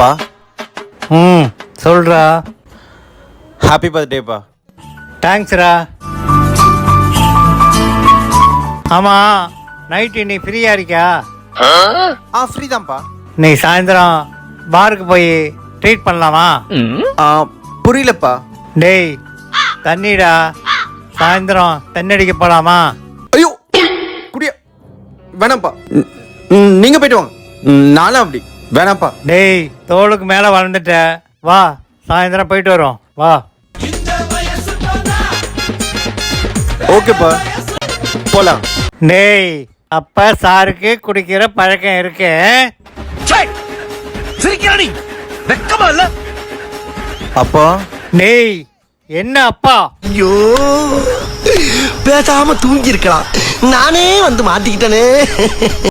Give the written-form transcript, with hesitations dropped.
பா. சொல்றா. ஹாப்பி பர்த்டேப்பா. தேங்க்ஸ்ரா. ஆமா, நைட்டு நீ ஃப்ரீயா இருக்கியா? ஃப்ரீ தான்ப்பா. நீ சாயந்தரம் பாருக்கு போய் ட்ரீட் பண்ணலாமா? புரியலப்பா. டேய் தண்ணிடா, சாயந்தரம் தண்ணி அடிக்க போலாமா? ஐயோ குடியா வேணாம்ப்பா. நீங்க போயிட்டு வாங்க. நானும் அப்படி வேணாம்ப்பா. டேய் தோளுக்கு மேல வளர்ந்துட்ட, வா சாயந்தரம் போயிட்டு வரோம் வா. ஓகேப்பா போலாம். டேய் அப்ப சாருக்கு குடிக்கிற பழக்கம் இருக்கு. அப்பா. டேய் என்ன அப்பா? ஐயோ பேசாம தூங்கி இருக்கலாம், நானே வந்து மாட்டிக்கிட்டனே.